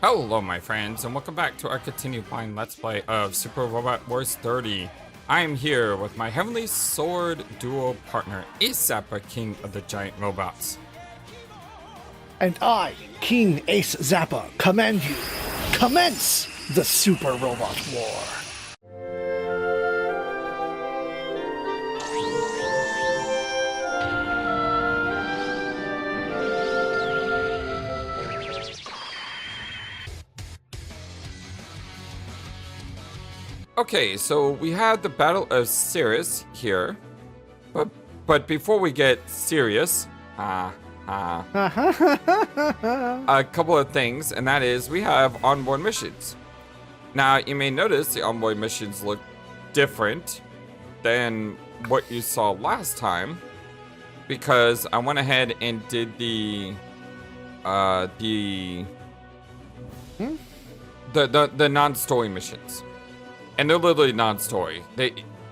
Hello my friends, and welcome back to our continued fine Let's Play of Super Robot Wars 30. I am here with my Heavenly Sword duo partner, Ace Zappa, King of the Giant Robots. And I, King Ace Zappa, command you. Commence the Super Robot War. Okay, so we have the Battle of Sirius here, but before we get serious, a couple of things, and that is we have onboard missions. Now, you may notice the onboard missions look different than what you saw last time, because I went ahead and did the non-story missions. And they're literally non-story.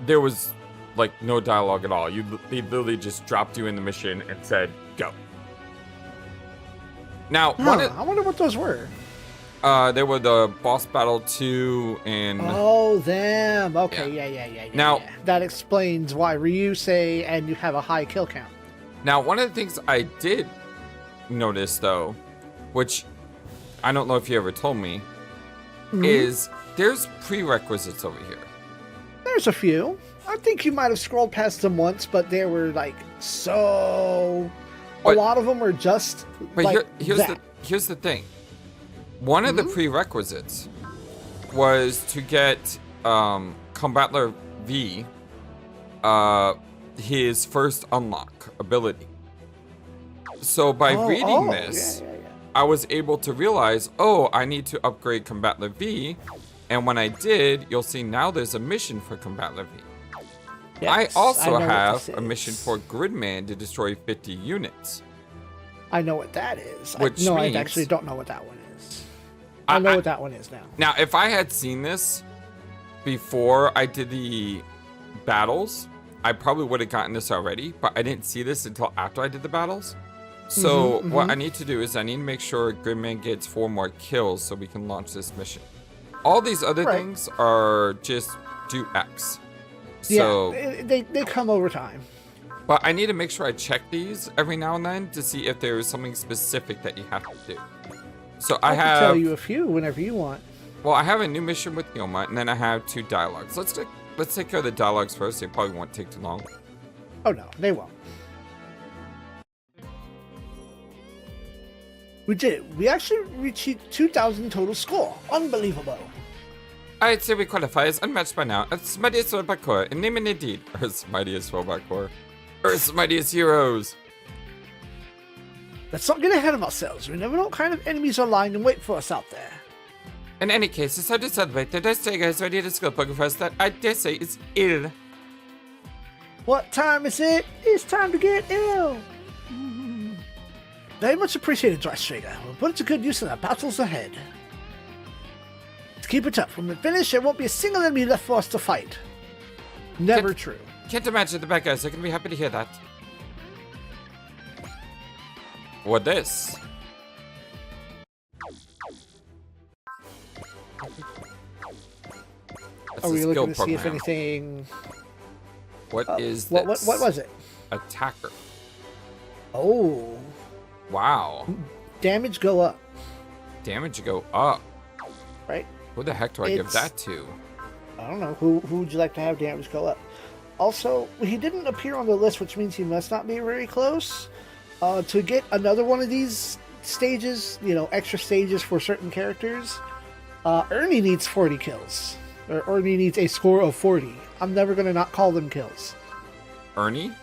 There was like no dialogue at all. They literally just dropped you in the mission and said, go. Now, I wonder what those were. They were the boss battle 2 and... Oh, them. Okay, yeah. Now, that explains why Ryusei and you have a high kill count. Now, one of the things I did notice, though, which I don't know if you ever told me, is there's prerequisites over here. There's a few. I think you might have scrolled past them once, but they were like a lot of them were just like here's the thing. One of the prerequisites was to get Combattler V his first unlock ability. So by reading this, I was able to realize, oh, I need to upgrade Combattler V. And when I did, you'll see now there's a mission for Combattler V. Yes, I also have a mission for Gridman to destroy 50 units. I know what that is. Which I means, actually don't know what that one is. I know what that one is now. Now, if I had seen this before I did the battles, I probably would have gotten this already, but I didn't see this until after I did the battles. So what I need to do is I need to make sure Gridman gets 4 more kills so we can launch this mission. All these other things are just do X. So, yeah, they come over time. But I need to make sure I check these every now and then to see if there is something specific that you have to do. So I can tell you a few whenever you want. Well, I have a new mission with Hyoma, and then I have 2 dialogues. Let's take care of the dialogues first. They probably won't take too long. Oh no, they won't. We did. We actually reached 2,000 total score. Unbelievable. I'd say we qualify as unmatched by now. Earth's mightiest robot core, and name and indeed, Earth's mightiest robot core. Earth's mightiest heroes. Let's not get ahead of ourselves. We never know what kind of enemies are lying in wait for us out there. In any case, it's time to celebrate. The Dice Tiger has ready to skill poker for us that I dare say is ill. What time is it? It's time to get ill. Very much appreciated, Dice Tiger. We'll put it to good use in our battles ahead. To keep it up, when we finish, there won't be a single enemy left for us to fight. Never true. Can't imagine the bad guys are going to be happy to hear that. What this? That's Are we looking to see if program. anything... What is this? What was it? Attacker. Oh. Wow. Damage go up. Damage go up. Right? Who the heck do I give that to? I don't know. Who would you like to have damage go up? Also, he didn't appear on the list, which means he must not be very close. To get another one of these stages, extra stages for certain characters, Ernie needs 40 kills. Or Ernie needs a score of 40. I'm never going to not call them kills. Ernie?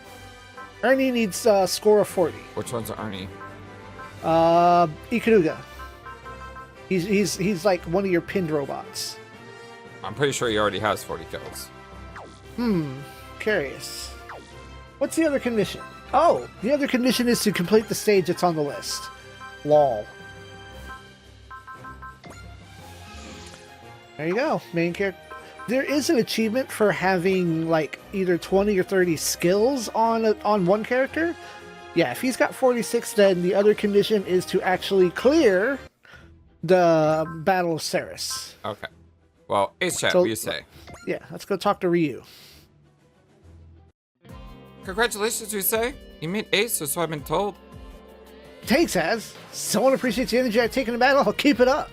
Ernie needs a score of 40. Which one's Ernie? Ikaruga. He's like one of your pinned robots. I'm pretty sure he already has 40 kills. Curious. What's the other condition? Oh, the other condition is to complete the stage that's on the list. Lol. There you go. Main character. There is an achievement for having like either 20 or 30 skills on one character. Yeah, if he's got 46, then the other condition is to actually clear the Battle of Ceres. Okay. Well, Ace Chat, So- what do you say? Yeah, let's go talk to Ryu. Congratulations, you say? You made Ace, or so I've been told. Thanks, Az. Someone appreciates the energy I've taken in battle. I'll keep it up.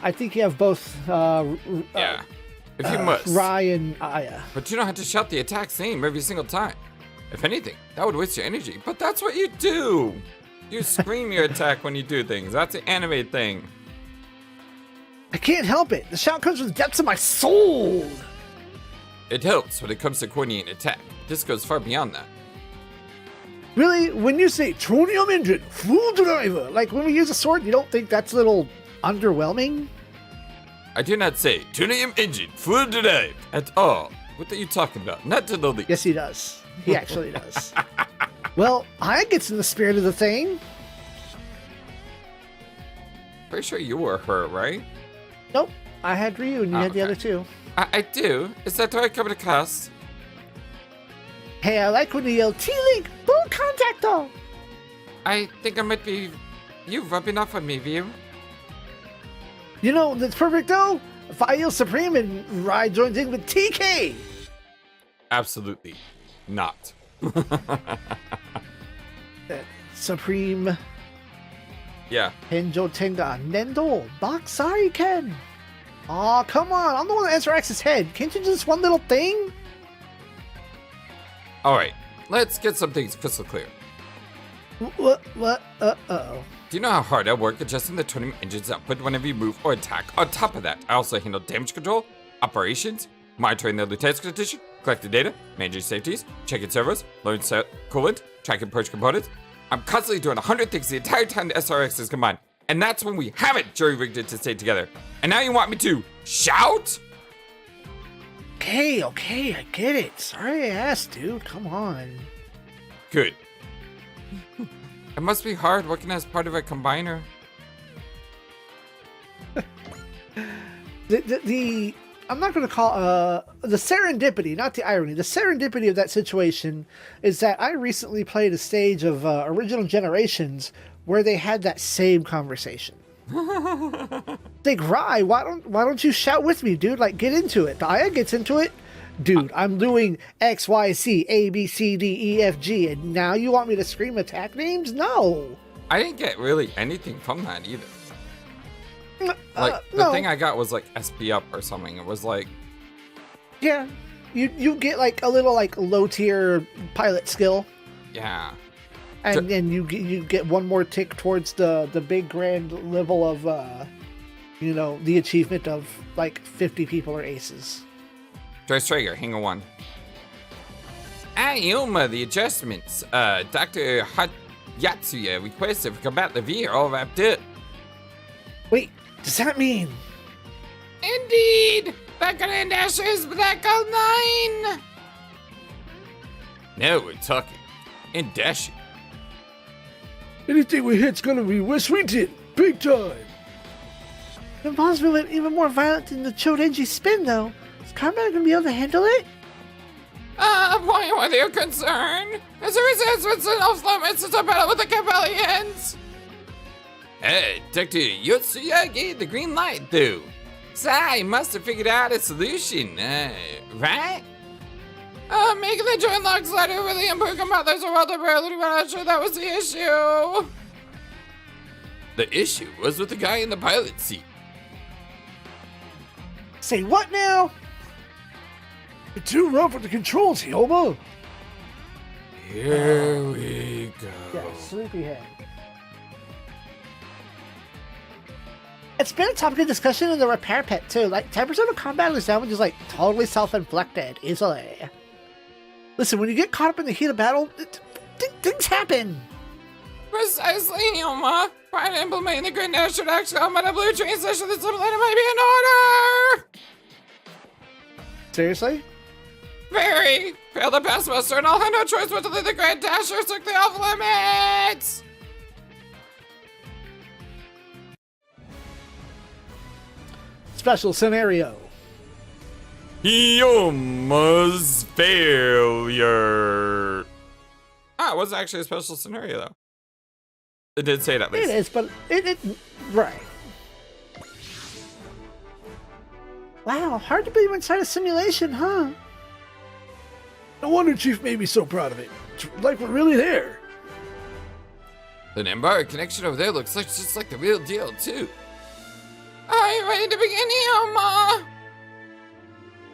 I think you have both Yeah. If you must. Rai and Aya. But you don't have to shout the attack's name every single time. If anything, that would waste your energy. But that's what you do. You scream your attack when you do things. That's an anime thing. I can't help it. The shout comes from the depths of my soul. It helps when it comes to coordinating attack. This goes far beyond that. Really? When you say tronium engine, full driver, like when we use a sword, you don't think that's a little underwhelming? I do not say Tunium engine full drive at all. What are you talking about? Not to the least. Yes, he does. He actually does. Well, I gets in the spirit of the thing. Pretty sure you were her, right? Nope. I had Ryu and you had the Okay. other two. I do. Is that how I come to class? Hey, I like when you yell T-Link, full contacto. I think I might be you rubbing off on me, View. You know, that's perfect though. If I yell Supreme and Rai joins in with TK. Absolutely not. Supreme Yeah. Henjo Tenga Nendo Baksai Ken. Aw, come on. I'm the one that answers his head. Can't you do this one little thing? Alright. Let's get some things crystal clear. What? Uh-oh. Do you know how hard I work adjusting the tournament engine's output whenever you move or attack? On top of that, I also handle damage control, operations, monitoring the lieutenant's condition, collecting data, managing safeties, checking servers, loading coolant, tracking purge components. I'm constantly doing 100 things the entire time the SRX is combined. And that's when we haven't jury-rigged it to stay together. And now you want me to shout? Okay, I get it. Sorry I asked, dude. Come on. Good. It must be hard working as part of a combiner. The I'm not going to call the serendipity, not the irony. The serendipity of that situation is that I recently played a stage of Original Generations where they had that same conversation. Think, Rai, why don't you shout with me, dude? Like, get into it. Aya gets into it. Dude, I'm doing X, Y, C, A, B, C, D, E, F, G, and now you want me to scream attack names? No. I didn't get really anything from that either. Like, the no. thing I got was like SP up or something. It was like, Yeah, you get like a little like low tier pilot skill, yeah. and then you get one more tick towards the big grand level of the achievement of like 50 people are aces. Joyce Traeger, hang on one. Hyoma, the adjustments. Dr. Yatsuya requested for combat the V are all wrapped up. Wait, does that mean? Indeed! Background Dashers, Black Gold 9! Now we're talking. And Dashi. Anything we hit's gonna be West Winton, big time. The bomb's moving even more violent than the Chodenji spin, though. Is Combat gonna be able to handle it? Why are they concerned? As a resistance and off limits to battle with the Cabellians! Hey, Dr. Yotsuya gave the green light, though. So I must have figured out a solution, right? Making the joint lock slider really improved combatants are well temporarily, but I'm not sure that was the issue. The issue was with the guy in the pilot seat. Say what now? You're too rough with the controls, Hyoma. Here we go. Yeah, sleepyhead. It's been a topic of discussion in the repair pit too. Like 10% of combat damage is like totally self-inflicted easily. Listen, when you get caught up in the heat of battle, things happen. Precisely, Hyoma. Trying to implement the Grand National Action on my blue train session that's simulated might be in order. Seriously? Very. Failed the pass muster and I'll have no choice but to leave the Grand Dasher strictly off limits. Special scenario. Hyoma's failure. Ah, it wasn't actually a special scenario, though. It did say it at least. It is, but it right. Wow, hard to believe we're inside a simulation, huh? No wonder Chief made me so proud of it. It's like we're really there. The Nambar connection over there looks like just like the real deal, too. Are you ready to begin, Hyoma?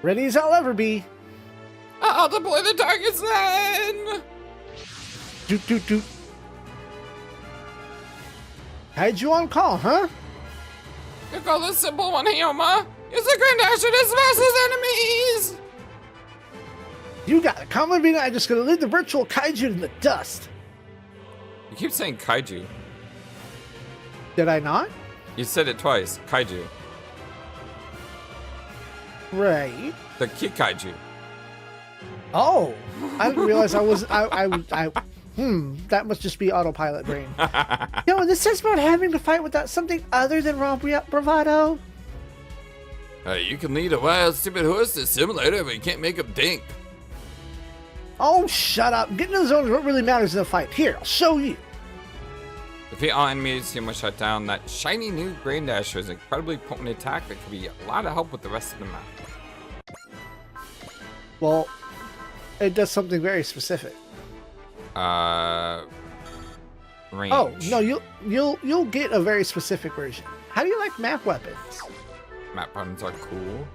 Ready as I'll ever be. I'll deploy the targets then. Doot, doot, doot. How'd you on call, huh? You call this simple one, Hyoma. Use the Grand Dasher to smash his enemies. You got it. Come with me. I'm just gonna leave the virtual kaiju in the dust. You keep saying kaiju. Did I not? You said it twice. Kaiju. Right. The Kikaiju. Oh, I didn't realize I was. That must just be autopilot brain. Yo, this is about having to fight without something other than raw bravado. You can lead a wild, stupid horse to a simulator, but you can't make him think. Oh, shut up. Getting in the zone is what really matters in a fight. Here, I'll show you. Defeat all enemies, Hyoma shut down. That shiny new Brain Dasher is an incredibly potent attack that could be a lot of help with the rest of the map. Well, it does something very specific. Range. Oh, no, you'll get a very specific version. How do you like map weapons? Map buttons are cool.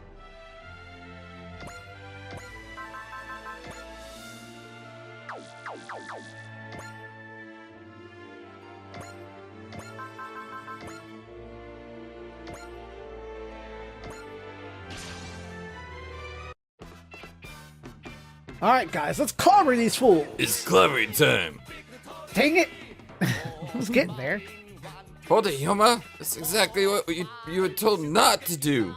Alright, guys, let's clobber these fools. It's clobbering time. Dang it. I was getting there. Hold it, Hyoma. That's exactly what you were told not to do.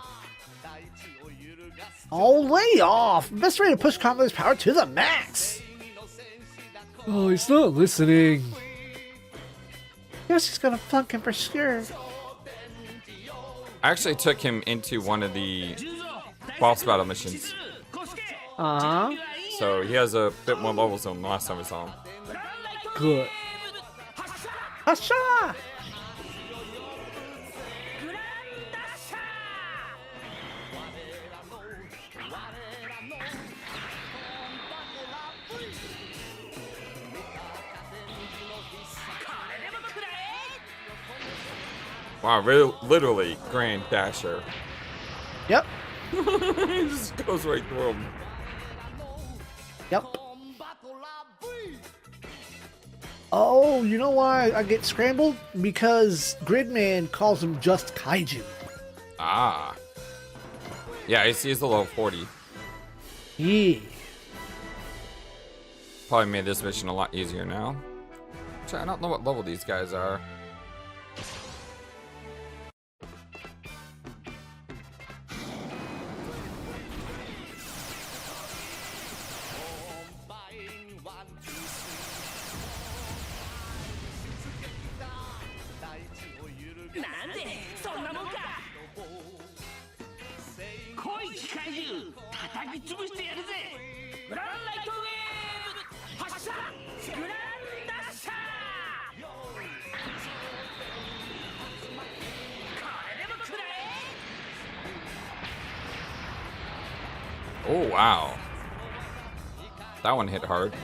Oh, lay off. Best way to push Kamala's power to the max. Oh, he's not listening. Guess he's gonna flunk him for sure. I actually took him into one of the boss battle missions. So he has a bit more levels than the last time we saw him. Good. Hasha! Wow, literally Grand Dasher. Yep. He just goes right through him. Yep. Oh, you know why I get scrambled? Because Gridman calls him just kaiju. Ah. Yeah, he's a level 40. Yeah. Probably made this mission a lot easier now. Actually, I don't know what level these guys are. Oh, wow. That one hit hard.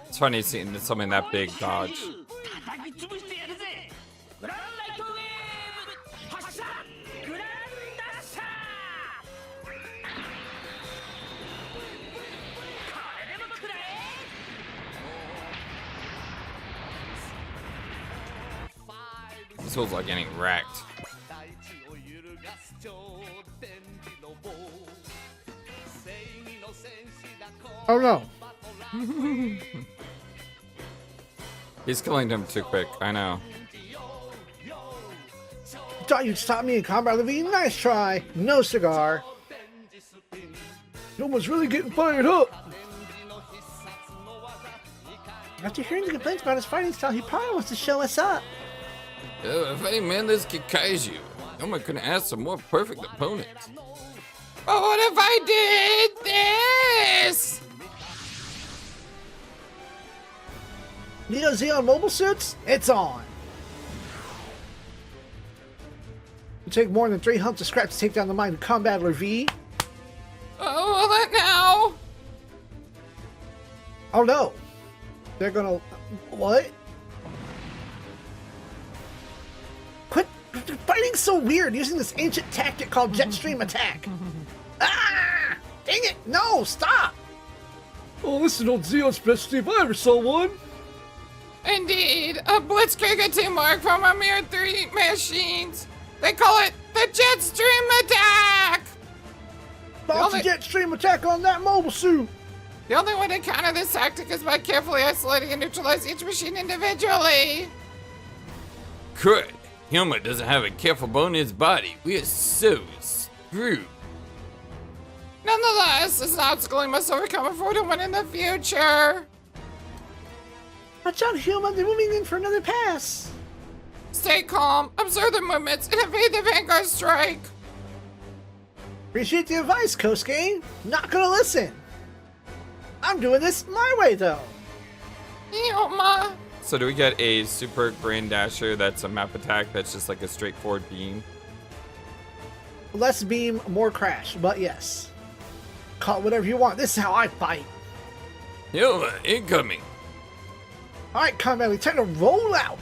It's funny seeing something that big dodge. This feels like getting wrecked. Oh no. He's killing them too quick, I know. Thought you'd stop me in combat, Levine? Nice try. No cigar. Hyoma's really getting fired up. After hearing the complaints about his fighting style, he probably wants to show us up. If any man this Kikaiju, Hyoma couldn't ask for more perfect opponents. But what if I did this? Neo Zeon mobile suits? It's on. It'll take more than 3 humps of scratch to take down the mind of Combattler V. Oh, what now? Oh no. They're gonna... What? Quit fighting so weird using this ancient tactic called jet stream attack. Ah! Dang it! No! Stop! Oh, this is an old Zeon specialty if I ever saw one. Indeed, a blitzkrieg teamwork from a mere 3 machines. They call it the jet stream attack. Launch a jet stream attack on that mobile suit! The only way to counter this tactic is by carefully isolating and neutralizing each machine individually. Good. Hyoma doesn't have a careful bone in his body. We are so screwed. Nonetheless, this obstacle must overcome if we're to win in the future. Watch out, Hyoma, they're moving in for another pass. Stay calm, observe their movements, and evade the Vanguard strike. Appreciate the advice, Kosuke. Not gonna listen. I'm doing this my way, though. Hyoma. So do we get a super Grand Dasher that's a map attack that's just like a straightforward beam? Less beam, more crash, but yes. Call it whatever you want. This is how I fight. Hyoma, incoming. Alright, Combat League, time to roll out.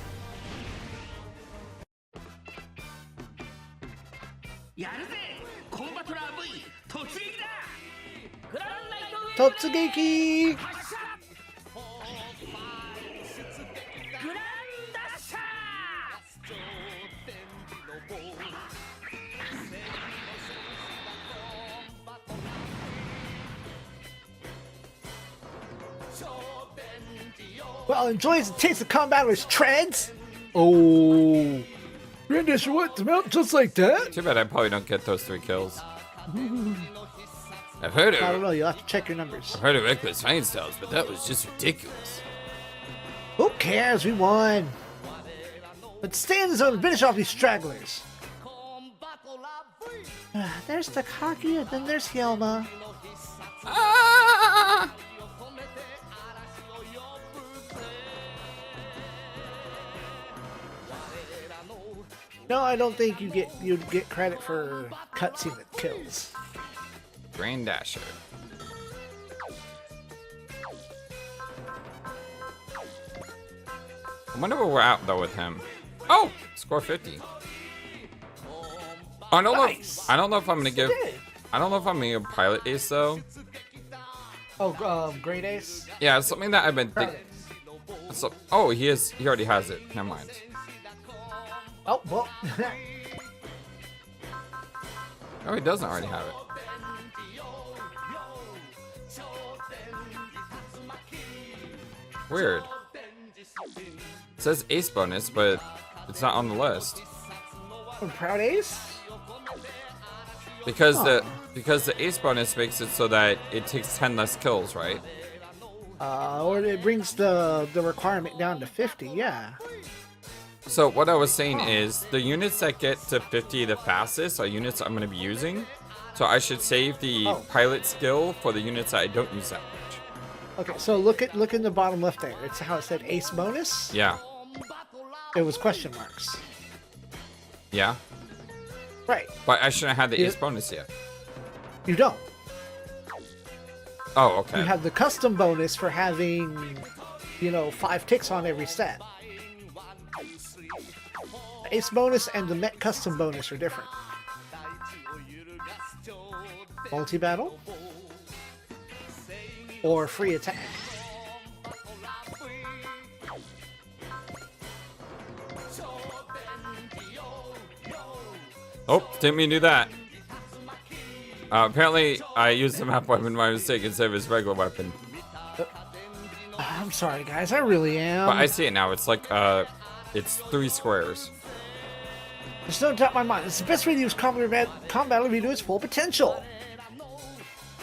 Totsugeki! Well, enjoy the taste of Combatter's treads. Oh. Granddasher went to mount just like that? Too bad I probably don't get those 3 kills. I've heard I don't of know, you'll have to check your numbers. I've heard of reckless fighting styles, but that was just ridiculous. Who cares? We won. Let's stay in the zone and finish off these stragglers. There's Takagi, and then there's Hyoma. Ah! No, I don't think you'd get credit for cutscene kills. Grand Dasher. I wonder where we're at though with him. Oh, score 50. I don't Nice. know. I don't know if I'm gonna give. did. I don't know if I'm gonna give Pilot Ace though. Oh, Great Ace. Yeah, it's something that I've been thinking. Credits. So, oh, he already has it. Never mind. Oh, well. Oh, he doesn't already have it. Weird. It says ace bonus, but it's not on the list. Proud Ace? Because the ace bonus makes it so that it takes 10 less kills, right? Or it brings the requirement down to 50, yeah. So what I was saying is the units that get to 50 the fastest are units I'm going to be using. So I should save the pilot skill for the units that I don't use that much. Okay, so look in the bottom left there. It's how it said ace bonus. Yeah. It was question marks. Yeah. Right. But I shouldn't have had the ace bonus yet. You don't. Oh, okay. You have the custom bonus for having, 5 ticks on every stat. The ace bonus and the Met custom bonus are different. Multi-battle or free attack. Oh, didn't mean to do that. Apparently, I used the map weapon by mistake instead of his regular weapon. I'm sorry, guys. I really am. But I see it now. It's like, it's 3 squares. There's no doubt in my mind. It's the best way to use combat to its full potential.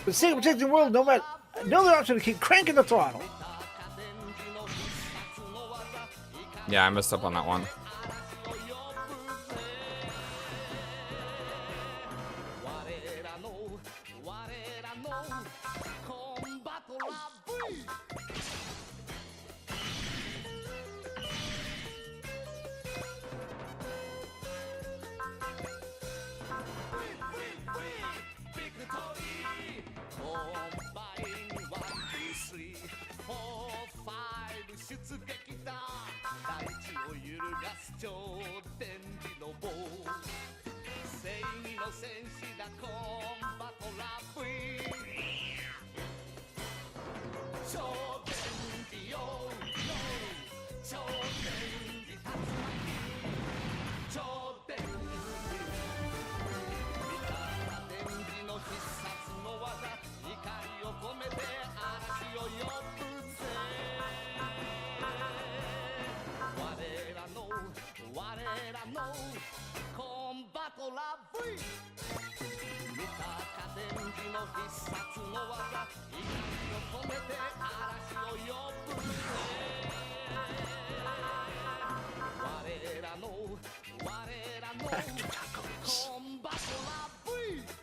For the sake of protecting the world, no other option to keep cranking the throttle. Yeah, I messed up on that one.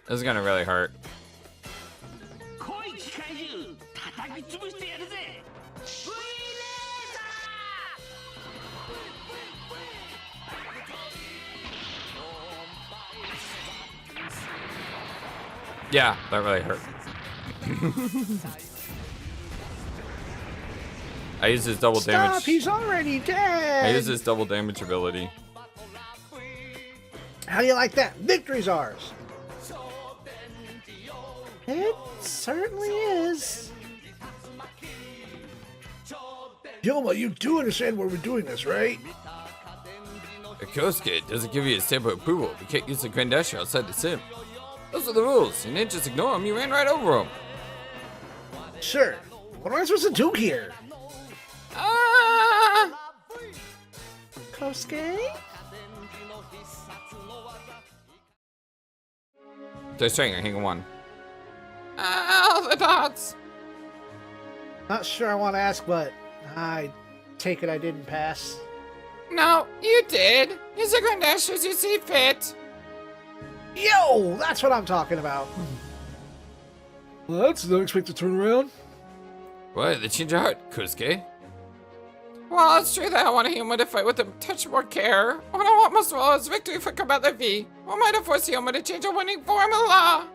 This is gonna really hurt. Yeah, that really hurt. I use his double damage. Stop, he's already dead! I use his double damage ability. How do you like that? Victory's ours! It certainly is. Hyoma, you do understand why we're doing this, right? Kosuke doesn't give you a stamp of approval. We can't use the Grand Dasher outside the sim. Those are the rules. You didn't just ignore them, you ran right over them. Sure. What am I supposed to do here? Kosuke? So stringer, hang on one. Oh, the dots. Not sure I want to ask, but I take it I didn't pass. No, you did. Use the Grand Dash as you see fit. Yo, that's what I'm talking about. Well, that's an unexpected turnaround. What? They change your heart, Kosuke? Well, it's true that I want a Hyoma to fight with a touch more care. What I want most of all is victory for Combat V. What might have forced Hyoma to change a winning formula?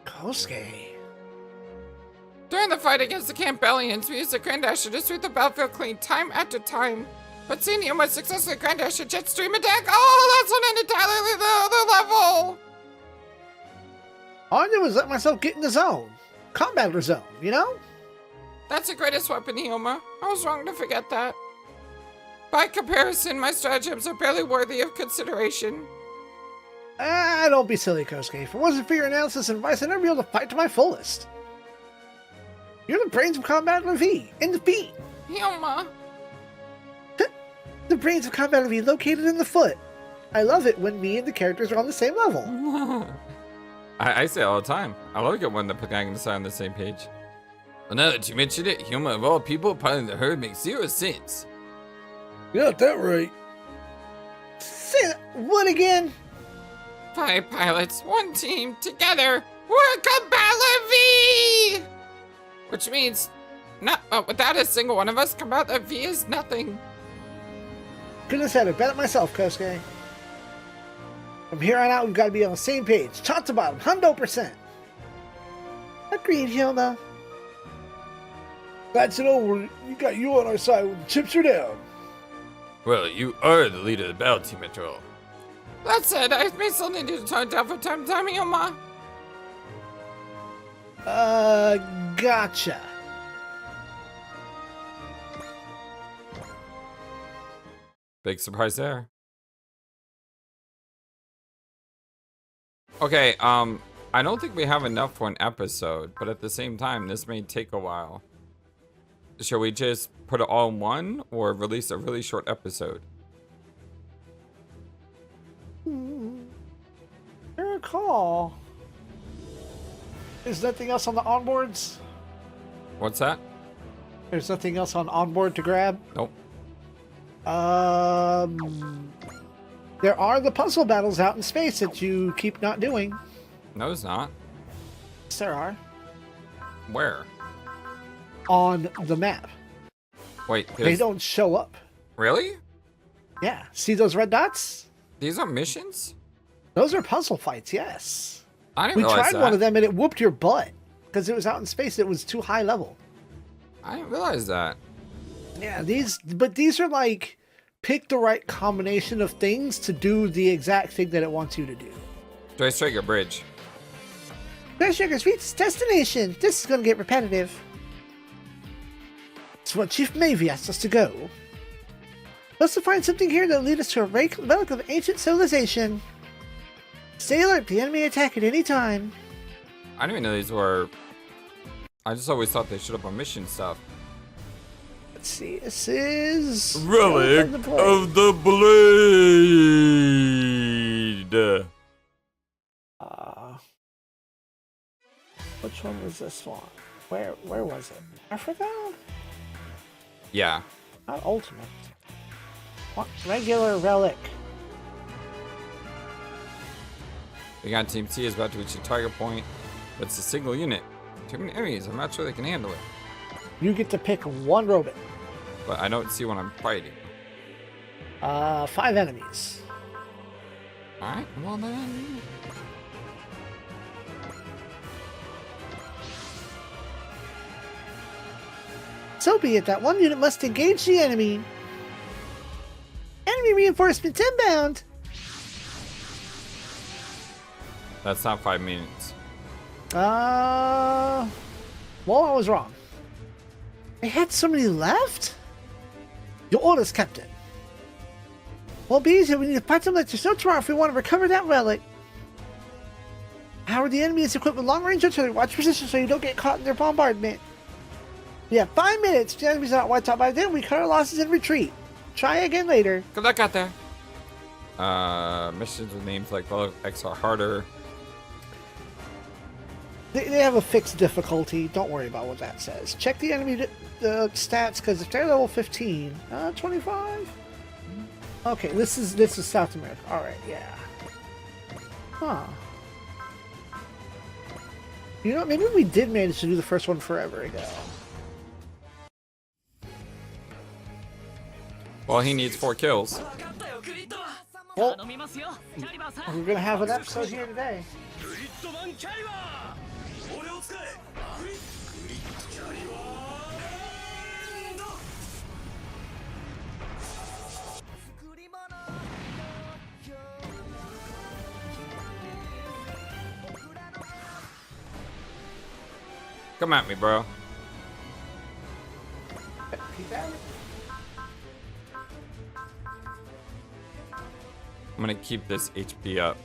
Kosuke. During the fight against the Campbellians, we used the Grand Dasher to sweep the battlefield clean time after time. But seeing Hyoma successfully Grand Dasher jet stream attack, oh, that's on an entirely the other level! All I did was let myself get in the zone. Combattler zone, you know? That's the greatest weapon, Hyoma. I was wrong to forget that. By comparison, my stratagems are barely worthy of consideration. Don't be silly, Kosuke. If it wasn't for your analysis and advice, I'd never be able to fight to my fullest. You're the brains of Combattler V, in defeat. Hyoma. The brains of Combattler V located in the foot. I love it when me and the characters are on the same level. I say it all the time. I like it when the protagonists are on the same page. Well, now that you mentioned it, Hyoma of all people piloting the herd makes zero sense. You got that right. Say that, what again? 5 pilots, 1 team, together, we're Combattler V! Which means, without a single one of us, Combattler V is nothing. Couldn't have said it better myself, Kosuke. From here on out, we've got to be on the same page, top to bottom, 100%. Agreed, Hyoma. Glad to know we got you on our side when the chips are down. Well, you are the leader of the battle team after all. That said, I may still need you to tone down from time to time, Hyoma. Gotcha. Big surprise there. Okay, I don't think we have enough for an episode, but at the same time, this may take a while. Shall we just put it all in one, or release a really short episode? I recall. There's nothing else on the onboards? What's that? There's nothing else on onboard to grab? Nope. There are the puzzle battles out in space that you keep not doing. No, it's not. Yes, there are. Where? On the map. Wait, They don't show up. Really? Yeah. See those red dots? These are missions? Those are puzzle fights, yes. I didn't We realize tried that. one of them and it whooped your butt. Because it was out in space. It was too high level. I didn't realize that. Yeah, these are like, pick the right combination of things to do the exact thing that it wants you to do. Do I strike a bridge? Best Sugar's reached its destination. This is going to get repetitive. It's what Chief Mavie asked us to go. Let's find something here that'll lead us to a relic of ancient civilization. Stay alert, the enemy attack at any time. I didn't even know these were... I just always thought they showed up on mission stuff. Let's see, this is... Relic of the Blade! Which one was this one? Where was it? Africa? Yeah. Not ultimate. What? Regular relic. We got Team C is about to reach the target point, but it's a single unit. Too many enemies, I'm not sure they can handle it. You get to pick one robot. But I don't see what I'm fighting. 5 enemies. Alright, well then... So be it, that one unit must engage the enemy. Enemy reinforcements inbound. That's not 5 minutes. Well, I was wrong. They had so many left? Your orders, Captain. Won't be easy. We need to fight them like there's no tomorrow if we want to recover that relic. Howard, the enemy is equipped with long-range artillery. Watch position so you don't get caught in their bombardment. We have 5 minutes. If the enemy's not wiped out by then, we cut our losses and retreat. Try again later. Good luck out there. Missions with names like Relic X are harder. They have a fixed difficulty. Don't worry about what that says. Check the enemy stats, because if they're level 15, 25. Okay, this is South America. All right, yeah. Huh. You know, maybe we did manage to do the first one forever ago. Well, he needs 4 kills. Well, we're gonna have an episode here today. Come at me, bro. Keep at it. I'm gonna keep this HP up.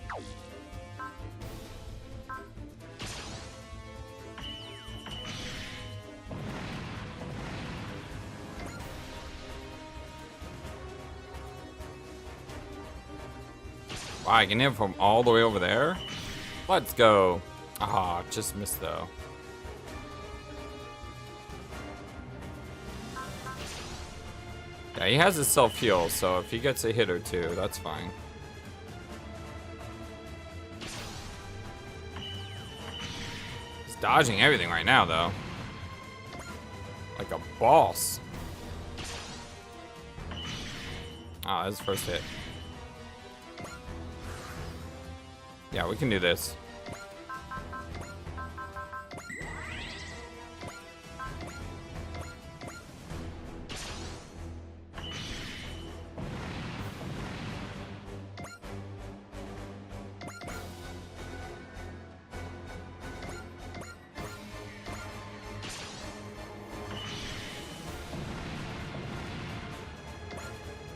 Wow, I can hit from all the way over there? Let's go. Ah, just missed though. Yeah, he has his self-heal, so if he gets a hit or two, that's fine. He's dodging everything right now, though. Like a boss. Ah, that's his first hit. Yeah, we can do this.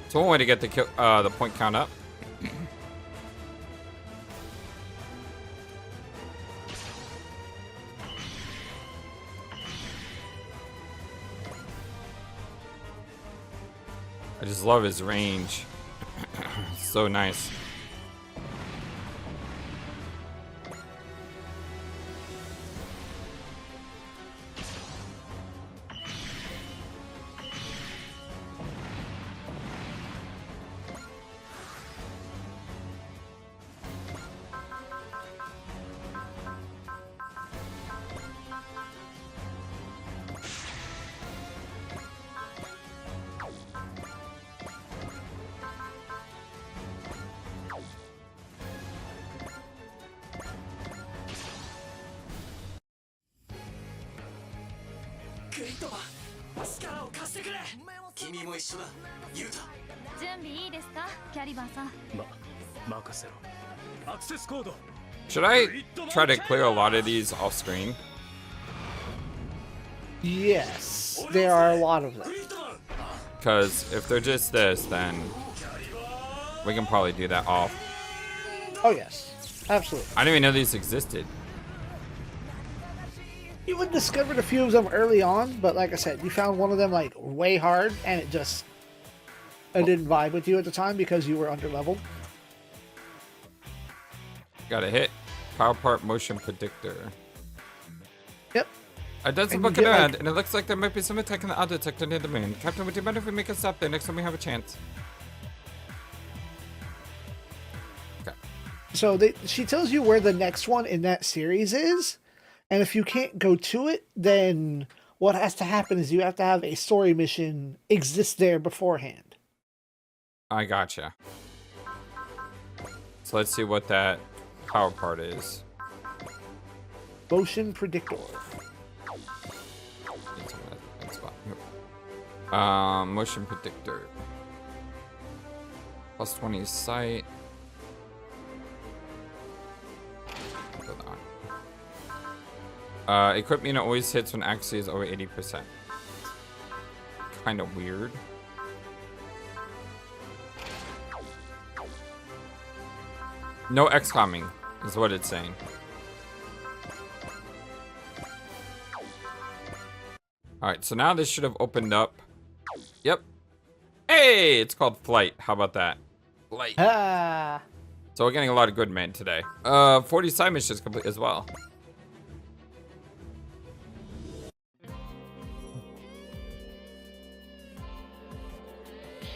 So one way to get the point count up. I just love his range. So nice. Should I try to clear a lot of these off screen? Yes, there are a lot of them. Because if they're just this, then we can probably do that off. Oh yes, absolutely. I didn't even know these existed. You would have discovered a few of them early on, but like I said, you found one of them like way hard, and it didn't vibe with you at the time because you were under leveled. Got a hit. Power part motion predictor. Yep. It doesn't look around, and it looks like there might be some attack in the other sector near the moon. Captain, would you mind if we make a stop there next time we have a chance? Okay. So she tells you where the next one in that series is, and if you can't go to it, then what has to happen is you have to have a story mission exist there beforehand. I gotcha. So let's see what that power part is. Motion predictor. Motion predictor. Plus 20 sight. Equipment unit always hits when accuracy is over 80%. Kind of weird. No XCOMing is what it's saying. Alright, so now this should have opened up. Yep. Hey, it's called Flight. How about that? Flight. Ah. So we're getting a lot of good men today. 40 side missions complete as well.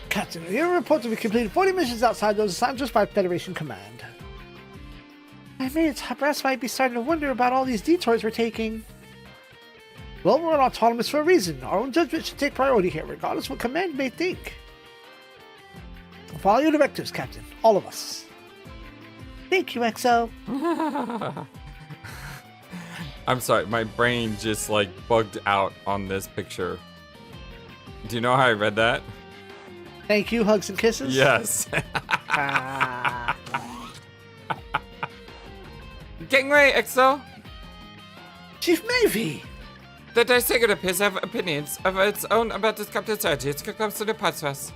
Captain, your report to be completed 40 missions outside those assigned just by Federation Command. I mean, brass might be starting to wonder about all these detours we're taking. Well, we're autonomous for a reason. Our own judgment should take priority here, regardless what Command may think. Follow your directives, Captain. All of us. Thank you, XO. I'm sorry, my brain just like bugged out on this picture. Do you know how I read that? Thank you, hugs and kisses? Yes. Getting ready, XO. Chief Navy! The Dissector appears to have opinions of its own about this captain's strategy. It's close to the parts for us.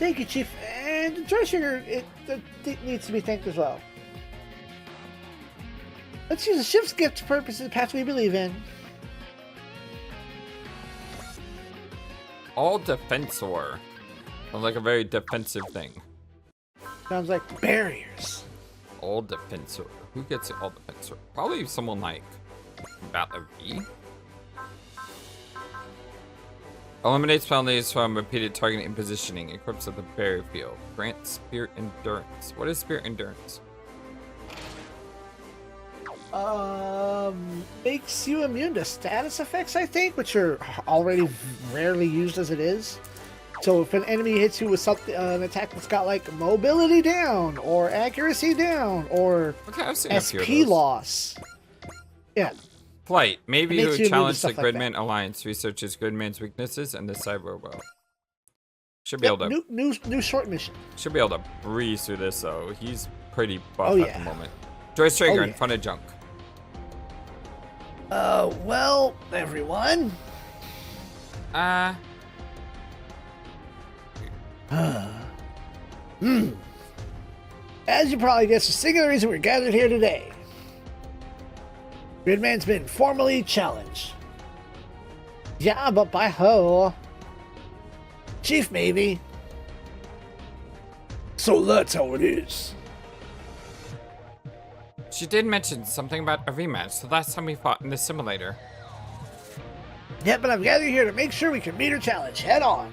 Thank you, Chief. And the Joy Sugar, it needs to be thanked as well. Let's use the ship's gift to purpose the path we believe in. All defensor. Sounds like a very defensive thing. Sounds like barriers. All defensor. Who gets the all defensor? Probably someone like Battle V. Eliminates penalties from repeated targeting and positioning. Equips at the barrier field. Grants spirit endurance. What is spirit endurance? Makes you immune to status effects, I think, which are already rarely used as it is. So if an enemy hits you with something, an attack that's got like mobility down, or accuracy down, or SP loss. Yeah. Flight. Maybe you challenge the Gridman Alliance, researches Gridman's weaknesses and the cyber world. Should be able to. New short mission. Should be able to breeze through this though. He's pretty buff at the moment. Joyce Trigger in front of junk. Well, everyone. As you probably guessed, the singular reason we're gathered here today. Gridman's been formally challenged. Yeah, but by who? Chief, maybe. So that's how it is. She did mention something about a rematch the last time we fought in the simulator. Yeah, but I'm gathered here to make sure we can meet her challenge head on.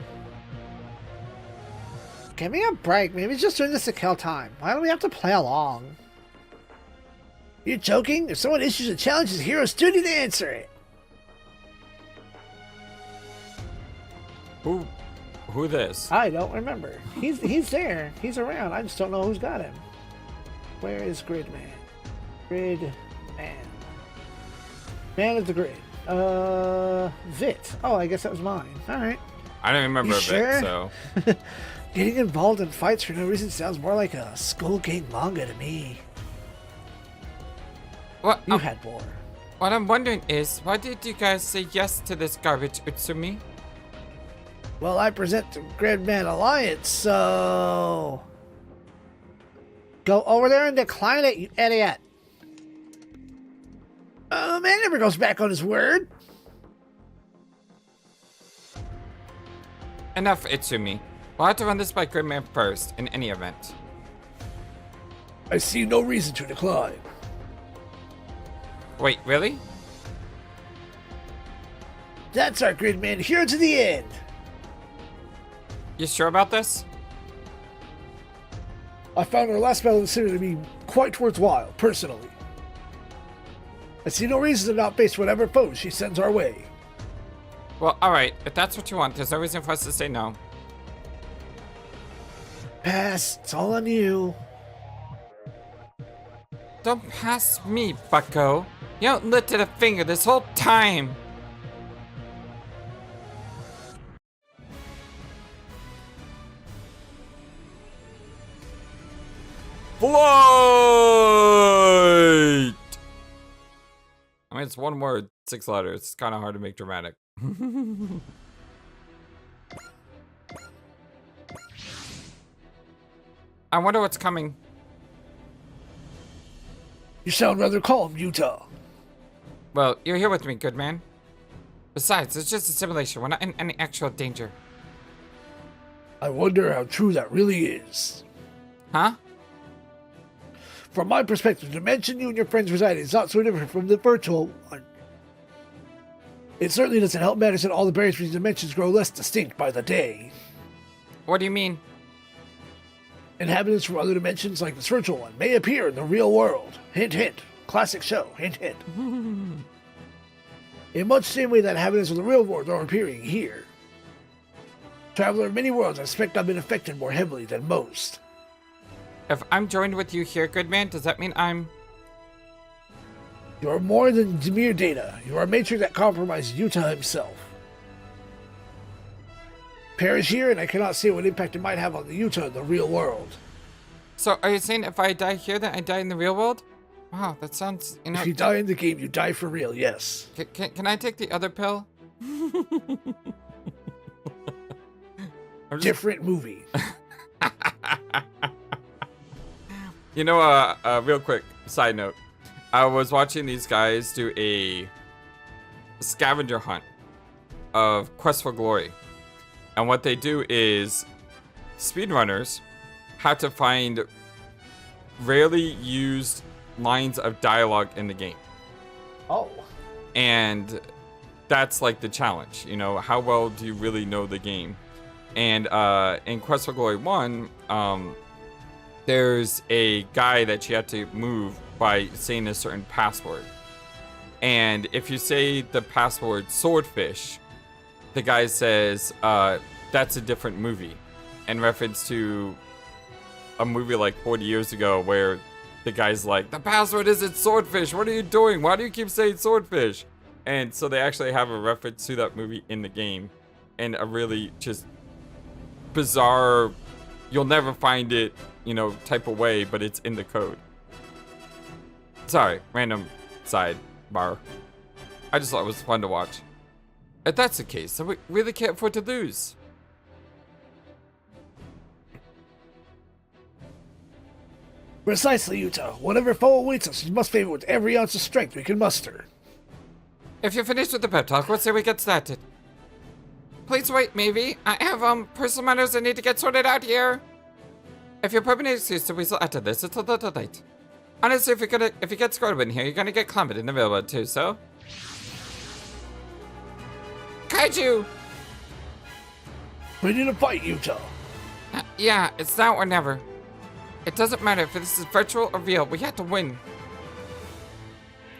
Give me a break. Maybe it's just doing this to kill time. Why don't we have to play along? You joking? If someone issues a challenge, it's a hero's duty to answer it. Who this? I don't remember. He's there. He's around. I just don't know who's got him. Where is Gridman? Gridman. Man of the Grid. Vit. Oh, I guess that was mine. All right. I don't remember You a sure? bit, so. Getting involved in fights for no reason sounds more like a Skull King manga to me. What? You had more. What I'm wondering is, why did you guys say yes to this garbage, Utsumi? Well, I present the Gridman Alliance, so... Go over there and decline it, you idiot. Man never goes back on his word. Enough, Utsumi. We'll have to run this by Gridman first, in any event. I see no reason to decline. Wait, really? That's our Gridman here to the end. You sure about this? I found our last battle in the city to be quite worthwhile, personally. I see no reason to not face whatever foes she sends our way. Well, alright. If that's what you want, there's no reason for us to say no. Pass. It's all on you. Don't pass me, bucko. You haven't lifted a finger this whole time. Flight! I mean, it's one word, 6 letters. It's kind of hard to make dramatic. I wonder what's coming. You sound rather calm, Utah. Well, you're here with me, good man. Besides, it's just a simulation. We're not in any actual danger. I wonder how true that really is. Huh? From my perspective, the dimension you and your friends reside in is not so different from the virtual one. It certainly doesn't help matters that all the barriers between dimensions grow less distinct by the day. What do you mean? Inhabitants from other dimensions like this virtual one may appear in the real world. Hint, hint. Classic show. Hint, hint. In much the same way that inhabitants of the real world are appearing here. Traveler of many worlds, I suspect I've been affected more heavily than most. If I'm joined with you here, good man, does that mean I'm... You are more than mere data. You are a matrix that compromised Utah himself. Perish here, and I cannot say what impact it might have on the Utah in the real world. So, are you saying if I die here, then I die in the real world? Wow, that sounds, you know... If you die in the game, you die for real, yes. Can I take the other pill? Different movie. You know, real quick, side note. I was watching these guys do a scavenger hunt of Quest for Glory. And what they do is speedrunners have to find rarely used lines of dialogue in the game. Oh. And that's like the challenge, you know, how well do you really know the game? And in Quest for Glory 1, there's a guy that you have to move by saying a certain password. And if you say the password swordfish, the guy says, that's a different movie. In reference to a movie like 40 years ago where the guy's like, the password isn't swordfish. What are you doing? Why do you keep saying swordfish? And so they actually have a reference to that movie in the game. And a really just bizarre, you'll never find it, you know, type of way, but it's in the code. Sorry, random sidebar. I just thought it was fun to watch. If that's the case, then we really can't afford to lose. Precisely, Utah. Whatever foe awaits us, we must favor with every ounce of strength we can muster. If you're finished with the pep talk, let's say we get started. Please wait, maybe. I have personal matters that need to get sorted out here. If you're permanent excuse to whistle after this, it's a little late. Honestly, if you get screwed in here, you're gonna get clobbered in the real world too, so. Kaiju! Ready to fight, Utah. Yeah, it's now or never. It doesn't matter if this is virtual or real, we have to win.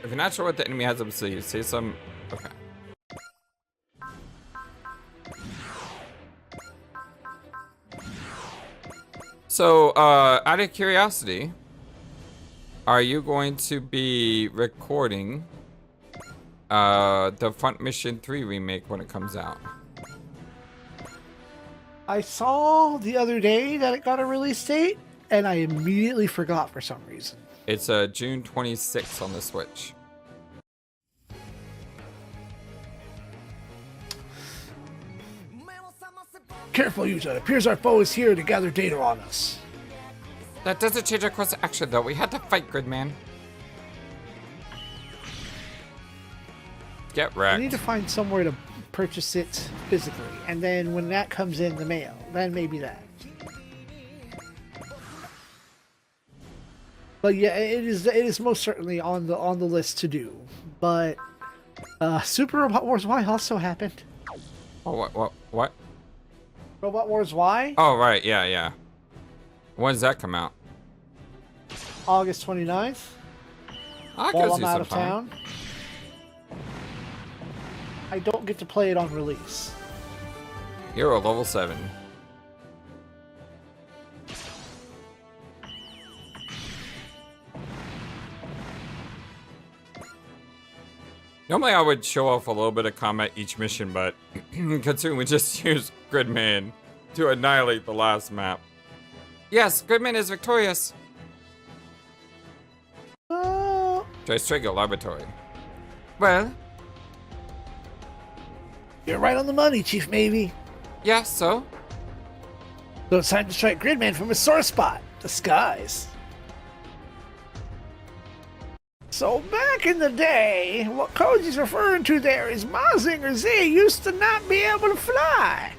If you're not sure what the enemy has up his sleeve, say some. Okay. So, out of curiosity, are you going to be recording the Front Mission 3 remake when it comes out. I saw the other day that it got a release date, and I immediately forgot for some reason. It's June 26th on the Switch. Careful, Yuta. It appears our foe is here to gather data on us. That doesn't change our course of action, though. We had to fight, Gridman. Get wrecked. We need to find somewhere to purchase it physically, and then when that comes in the mail, then maybe that. But yeah, it is most certainly on the list to do. But Super Robot Wars Y also happened. Oh, what? Robot Wars Y, Oh, right, yeah. When does that come out? August 29th, I while can I'm see out of sometime. town. I don't get to play it on release. You're a level 7. Normally I would show off a little bit of combat each mission, but considering we just used Gridman to annihilate the last map. Yes, Gridman is victorious. Tristrigger Laboratory. Well, You're right on the money, Chief Maybe. yeah, so? So it's time to strike Gridman from his sore spot, the skies. So back in the day, what Koji's referring to there is Mazinger Z used to not be able to fly.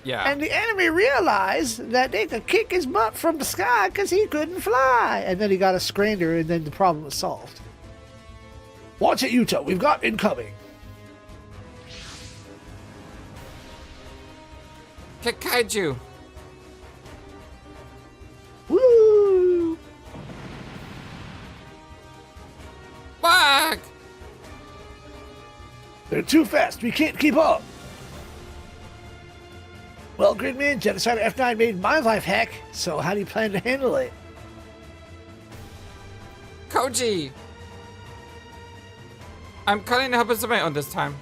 Yeah. And the enemy realized that they could kick his butt from the sky because he couldn't fly. And then he got a scrander, and then the problem was solved. Watch it, Yuta. We've got incoming. Kaiju. Woo! Fuck! They're too fast. We can't keep up. Well, Gridman, Genocider F9 made my life hack, so how do you plan to handle it? Koji! I'm calling to help us on my own this time.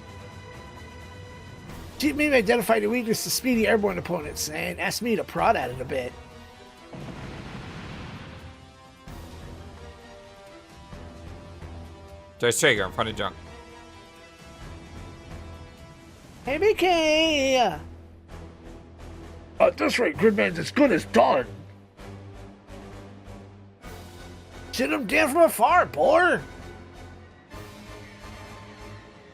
Chief Meme identified a weakness to speedy airborne opponents and asked me to prod at it a bit. Just trigger in front of junk. Hey, BK! At this rate, Gridman's as good as done. Shoot him down from afar, boy.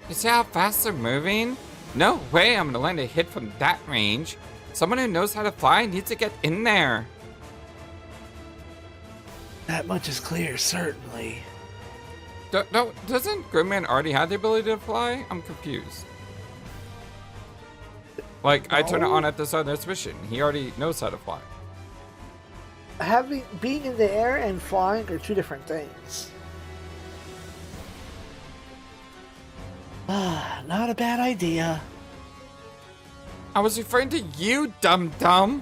You see how fast they're moving? No way I'm gonna land a hit from that range. Someone who knows how to fly needs to get in there. That much is clear, certainly. Doesn't Gridman already have the ability to fly? I'm confused. Like, I turn it on at the start of this mission. He already knows how to fly. Being in the air and flying are two different things. Not a bad idea. I was referring to you, dum-dum.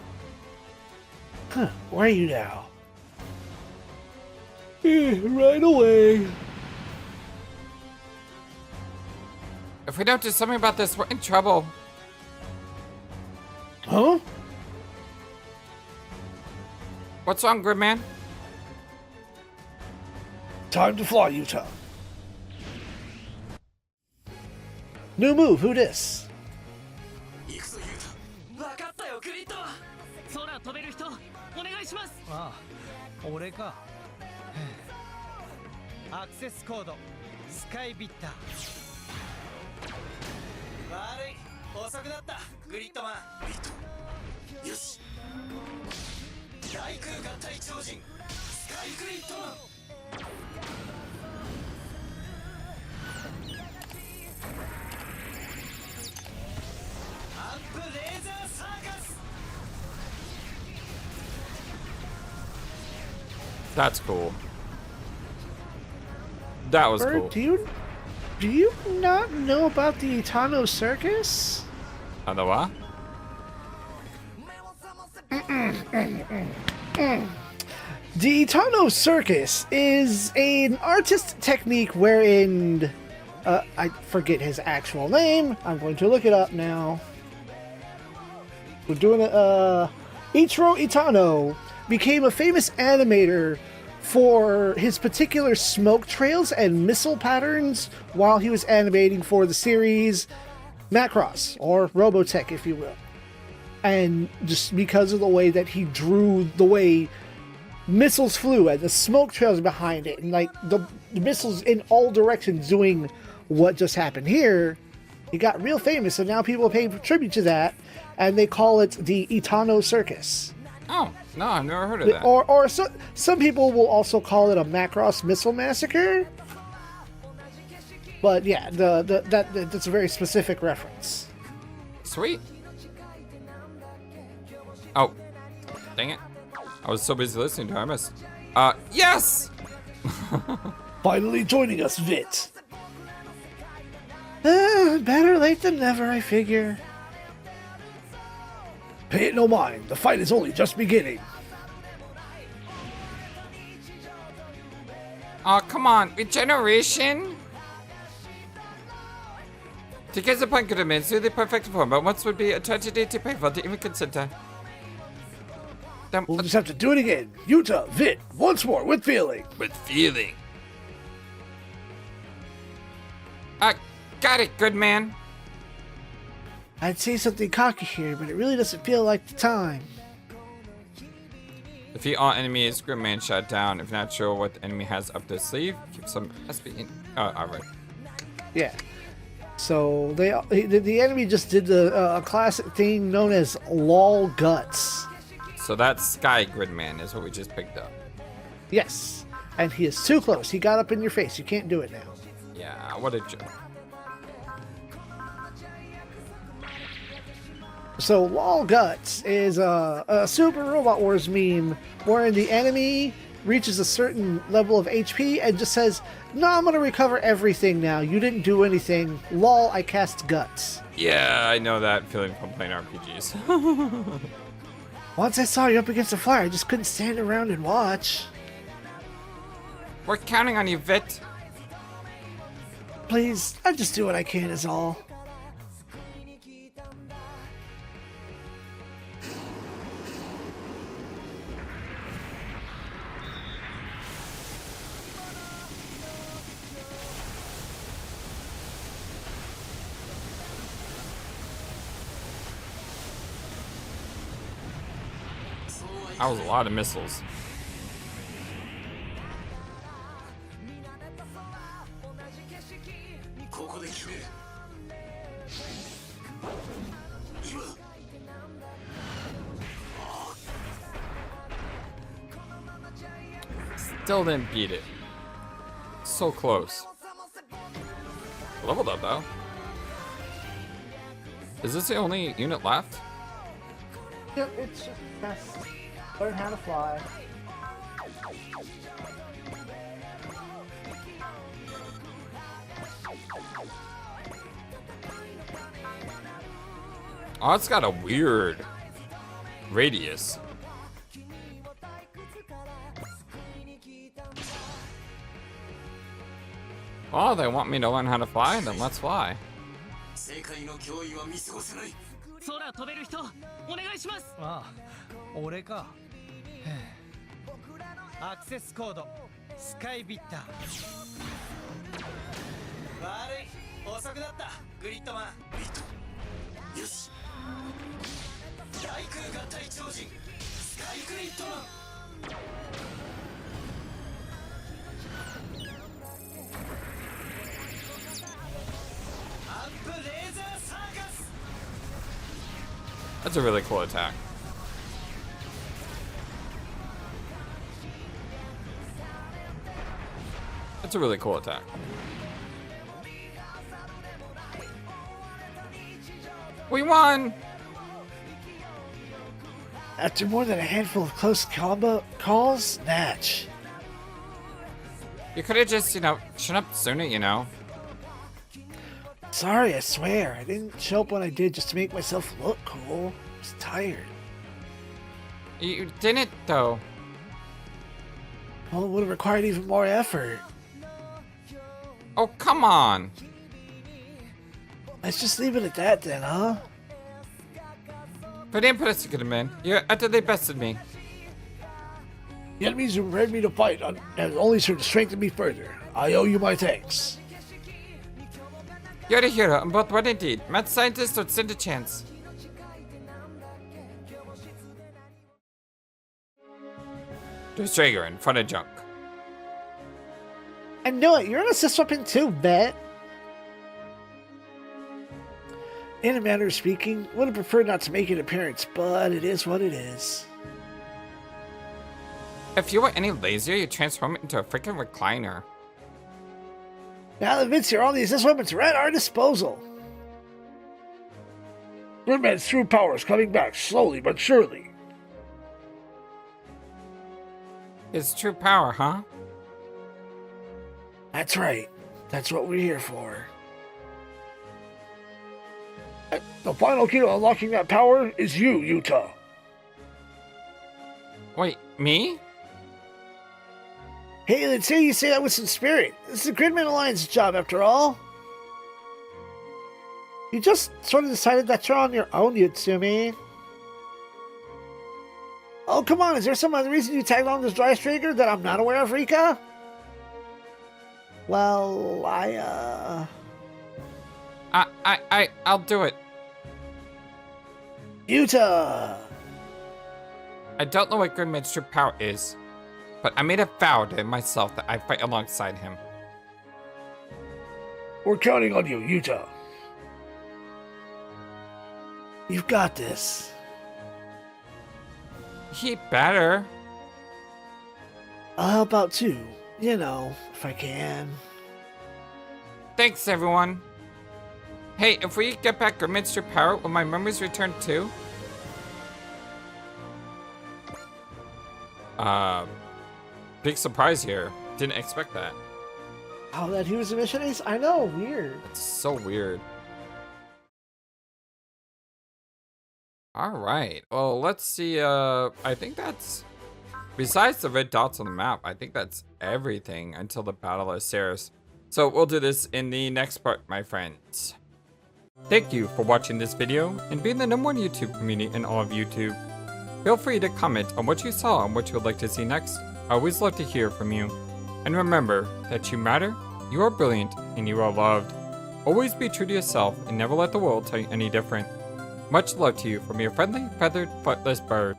Huh, where are you now? Right away. If we don't do something about this, we're in trouble. Huh? What's wrong, Gridman? Time to fly, Yuta. New move, who dis? 分かったよグリッド空飛べる人お願いしますああ、俺か。アクセスコードスカイビッター。悪い遅くなったグリッドマングリッドよし大空合体超人スカイグリッドマンアップレーザーサーカス That's cool. That was Bird, cool. do you not know about the Itano Circus? What? The Itano Circus is an artist technique wherein I forget his actual name. I'm going to look it up now. We're doing it. Ichiro Itano became a famous animator for his particular smoke trails and missile patterns while he was animating for the series Macross, or Robotech, if you will. And just because of the way that he drew the way missiles flew and the smoke trails behind it, and like the missiles in all directions doing what just happened here, he got real famous, and now people pay tribute to that, and they call it the Itano Circus. Oh, no, I've never heard of that. Or some people will also call it a Macross Missile Massacre. But yeah, that's a very specific reference. Sweet. Oh, dang it. I was so busy listening to her, I missed. Yes! Finally joining us, Vit. Better late than never, I figure. Pay it no mind. The fight is only just beginning. Oh, come on. Regeneration? To get the point could have been the perfect form, but once would be a tragedy to pay for the even consider. We'll just have to do it again. Yuta, Vit, once more, with feeling. With feeling. Got it, good man. I'd say something cocky here, but it really doesn't feel like the time. Defeat all enemies, Gridman shut down. If not sure what the enemy has up their sleeve, keep some SP in. Oh, alright. Yeah. So the enemy just did the classic thing known as LOL Guts. So that Sky Gridman is what we just picked up. Yes. And he is too close. He got up in your face. You can't do it now. Yeah, what a joke. So LOL Guts is a Super Robot Wars meme wherein the enemy reaches a certain level of HP and just says, "No, I'm gonna recover everything now. You didn't do anything. LOL, I cast Guts." Yeah, I know that feeling from playing RPGs. Once I saw you up against the fire, I just couldn't stand around and watch. We're counting on you, Vit. Please, I just do what I can is all. That was a lot of missiles. Still didn't beat it. So close. Leveled up though. Is this the only unit left? Yep, it's just best. Learn how to fly. Oh, it's got a weird radius. Oh, they want me to learn how to fly? Then let's fly. 空飛べる人お願いします。ああ、俺か。へえアクセスコードスカイビッター。悪い遅くなったグリッドマン。よし大空合体超人スカイグリッドマン。アップレーザーサーカス。 That's a really cool attack. That's a really cool attack. We won! After more than a handful of close combo calls, snatch. You could have just, shown up sooner, Sorry, I swear. I didn't show up when I did just to make myself look cool. I was tired. You didn't, though. Well, it would have required even more effort. Oh, come on. Let's just leave it at that then, huh? But Banpresto, good man. You utterly bested me. The enemies who prepared me to fight has only served to strengthen me further. I owe you my thanks. You're a hero, and both one indeed. Mad scientist would stand a chance. There's Drager in front of junk. I knew it. You're an assist weapon too, bet. In a manner of speaking, would have preferred not to make an appearance, but it is what it is. If you were any lazier, you'd transform it into a freaking recliner. Now that Vince here, all the assist weapons are at our disposal. Gridman's true power is coming back slowly but surely. It's true power, huh? That's right. That's what we're here for. The final key to unlocking that power is you, Utah. Wait, me? Hey, let's say you say that with some spirit. This is the Gridman Alliance's job, after all. You just sort of decided that you're on your own, Yutsumi. Oh, come on, is there some other reason you tagged on this dry trigger that I'm not aware of, Rika? Well, I'll do it. Utah! I don't know what Gridman's true power is, but I made a vow to myself that I fight alongside him. We're counting on you, Utah. You've got this. He better. I'll help out too. You know, if I can. Thanks, everyone. Hey, if we get back Gridman's true power, will my memories return too? Big surprise here. Didn't expect that. Oh, that he was a mission ace? I know, weird. It's so weird. Alright, well, let's see, I think that's... Besides the red dots on the map, I think that's everything until the Battle of Ceres. So we'll do this in the next part, my friends. Thank you for watching this video and being the #1 YouTube community in all of YouTube. Feel free to comment on what you saw and what you would like to see next. I always love to hear from you. And remember that you matter, you are brilliant, and you are loved. Always be true to yourself and never let the world tell you any different. Much love to you from your friendly, feathered, flightless bird.